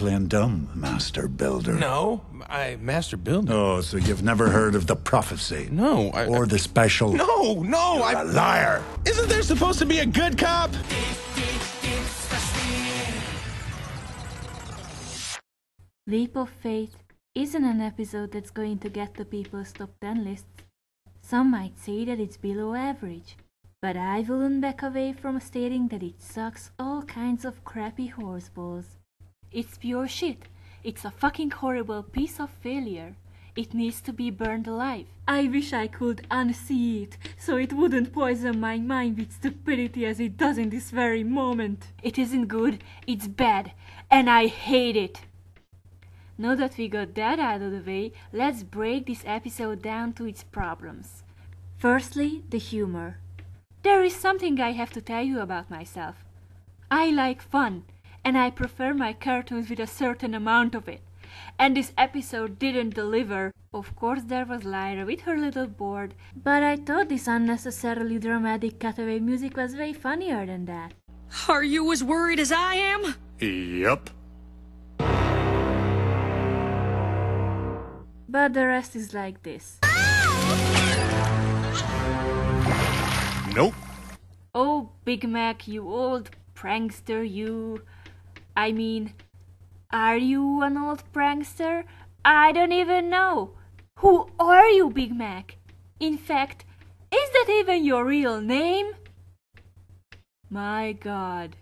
playing dumb, Master Builder? No, I master builder. Oh, so you've never heard of the prophecy? No, Or the special? No, You're a liar! Isn't there supposed to be a good cop? Leap of Faith isn't an episode that's going to get the people's top 10 lists. Some might say that it's below average, but I wouldn't back away from stating that it sucks all kinds of crappy horseballs. It's pure shit. It's a fucking horrible piece of failure. It needs to be burned alive. I wish I could unsee it, so it wouldn't poison my mind with stupidity as it does in this very moment. It isn't good, it's bad, and I hate it. Now that we got that out of the way, let's break this episode down to its problems. Firstly, the humor. There is something I have to tell you about myself. I like fun, and I prefer my cartoons with a certain amount of it. And this episode didn't deliver. Of course there was Lyra with her little board, but I thought this unnecessarily dramatic cutaway music was way funnier than that. Are you as worried as I am? Yep. But the rest is like this. Nope. Oh, Big Mac, you old prankster, you... I mean, are you an old prankster? I don't even know. Who are you, Big Mac? In fact, is that even your real name? My God.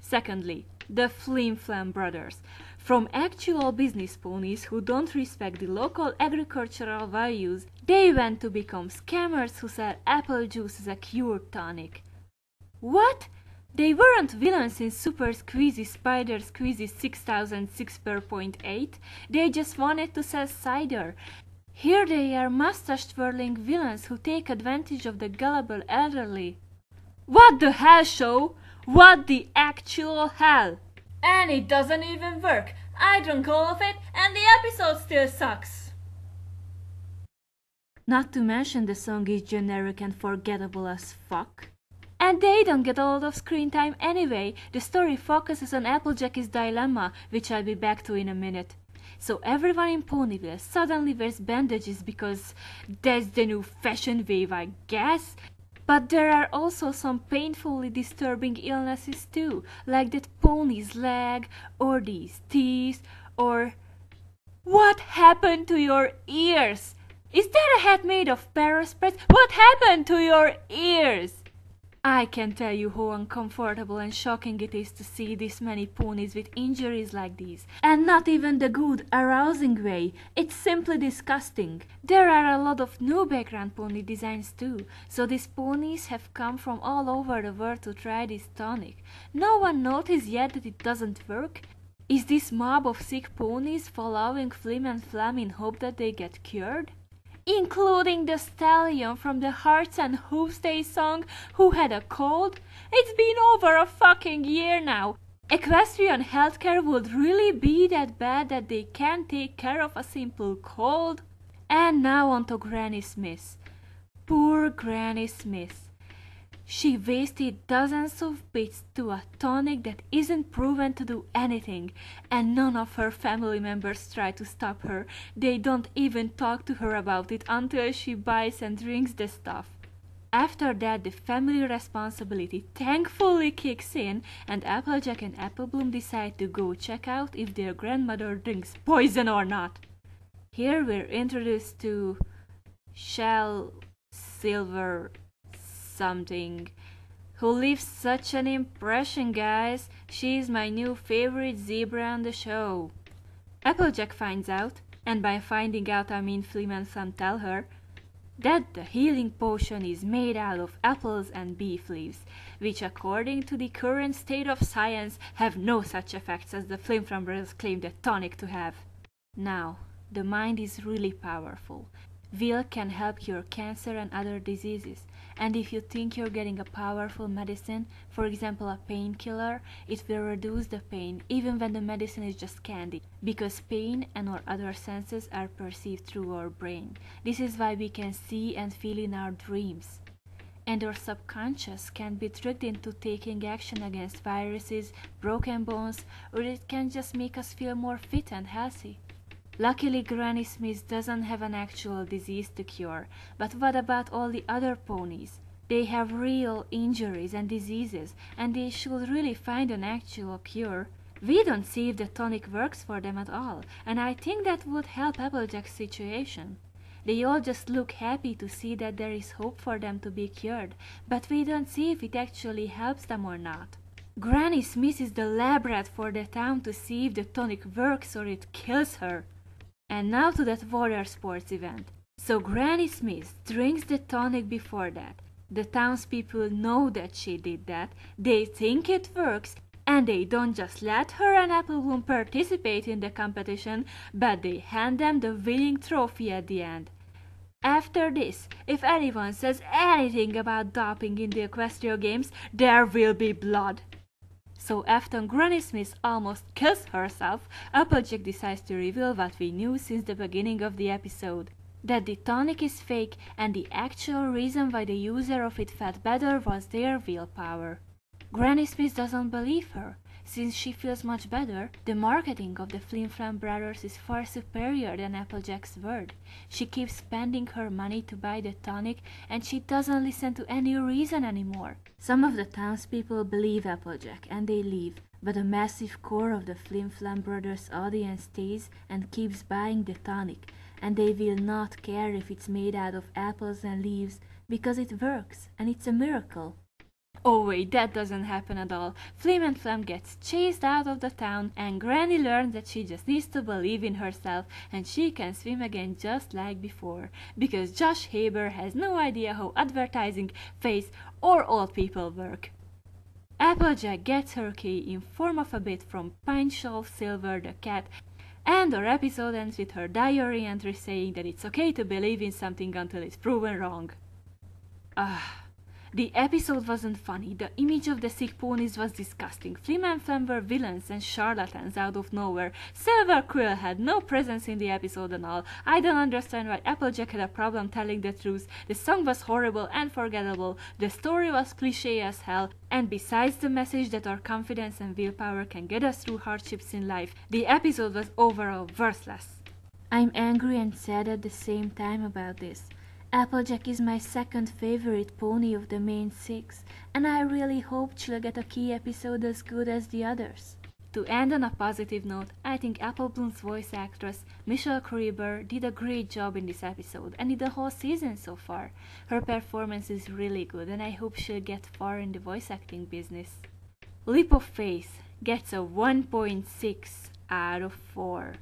Secondly, the Flim Flam brothers. From actual business ponies who don't respect the local agricultural values, they went to become scammers who sell apple juice as a cure tonic. What? They weren't villains in Super Squeezy Spider Squeezy 6006.8. They just wanted to sell cider. Here they are mustache-twirling villains who take advantage of the gullible elderly. What the hell, show? What the actual hell? And it doesn't even work. I drank all of it and the episode still sucks. Not to mention the song is generic and forgettable as fuck. And they don't get a lot of screen time anyway. The story focuses on Applejack's dilemma, which I'll be back to in a minute. So everyone in Ponyville suddenly wears bandages because that's the new fashion wave, I guess. But there are also some painfully disturbing illnesses too, like that pony's leg, or these teeth, or... What happened to your ears? Is that a hat made of paraspreads? What happened to your ears? I can tell you how uncomfortable and shocking it is to see this many ponies with injuries like these. And not even the good, arousing way. It's simply disgusting. There are a lot of new background pony designs too, so these ponies have come from all over the world to try this tonic. No one noticed yet that it doesn't work. Is this mob of sick ponies following Flim and Flam in hope that they get cured? Including the stallion from the Hearts and Hooves Day song who had a cold? It's been over a fucking year now. Equestrian healthcare would really be that bad that they can't take care of a simple cold? And now on to Granny Smith. Poor Granny Smith. She wasted dozens of bits to a tonic that isn't proven to do anything, and none of her family members try to stop her. They don't even talk to her about it until she buys and drinks the stuff. After that, the family responsibility thankfully kicks in, and Applejack and Applebloom decide to go check out if their grandmother drinks poison or not. Here we're introduced to Shell Silver something, who leaves such an impression, guys. She's my new favorite zebra on the show. Applejack finds out, and by finding out I mean Flim and Flam tell her, that the healing potion is made out of apples and beef leaves, which according to the current state of science have no such effects as the Flim Flam brothers claim the tonic to have. Now, the mind is really powerful. Will can help cure cancer and other diseases, and if you think you're getting a powerful medicine, for example a painkiller, it will reduce the pain even when the medicine is just candy, because pain and our other senses are perceived through our brain. This is why we can see and feel in our dreams. and our subconscious can be tricked into taking action against viruses, broken bones, or it can just make us feel more fit and healthy. Luckily, Granny Smith doesn't have an actual disease to cure, but what about all the other ponies? They have real injuries and diseases, and they should really find an actual cure. We don't see if the tonic works for them at all, and I think that would help Applejack's situation. They all just look happy to see that there is hope for them to be cured, but we don't see if it actually helps them or not. Granny Smith is the lab rat for the town to see if the tonic works or it kills her. And now to that water sports event. So Granny Smith drinks the tonic before that. The townspeople know that she did that, they think it works, and they don't just let her and Apple Bloom participate in the competition, but they hand them the winning trophy at the end. After this, if anyone says anything about doping in the Equestria Games, there will be blood. So after Granny Smith almost kills herself, Applejack decides to reveal what we knew since the beginning of the episode. That the tonic is fake, and the actual reason why the user of it felt better was their willpower. Granny Smith doesn't believe her. Since she feels much better, the marketing of the Flim Flam brothers is far superior than Applejack's word. She keeps spending her money to buy the tonic, and she doesn't listen to any reason anymore. Some of the townspeople believe Applejack, and they leave, but a massive core of the Flim Flam brothers audience stays and keeps buying the tonic, and they will not care if it's made out of apples and leaves, because it works, and it's a miracle. Oh wait, that doesn't happen at all. Flim and Flam gets chased out of the town, and Granny learns that she just needs to believe in herself and she can swim again just like before, because Josh Haber has no idea how advertising, face, or old people work. Applejack gets her key in form of a bit from Pine Shelf Silver the cat, and our episode ends with her diary entry saying that it's okay to believe in something until it's proven wrong. The episode wasn't funny, the image of the sick ponies was disgusting, Flim and Flam were villains and charlatans out of nowhere, Silver Quill had no presence in the episode at all, I don't understand why Applejack had a problem telling the truth, the song was horrible and forgettable, the story was cliché as hell, and besides the message that our confidence and willpower can get us through hardships in life, the episode was overall worthless. I'm angry and sad at the same time about this. Applejack is my second favorite pony of the main 6, and I really hope she'll get a key episode as good as the others. To end on a positive note, I think Apple Bloom's voice actress, Michelle Krueber, did a great job in this episode and in the whole season so far. Her performance is really good and I hope she'll get far in the voice acting business. Leap of Faith gets a 1.6 out of 4.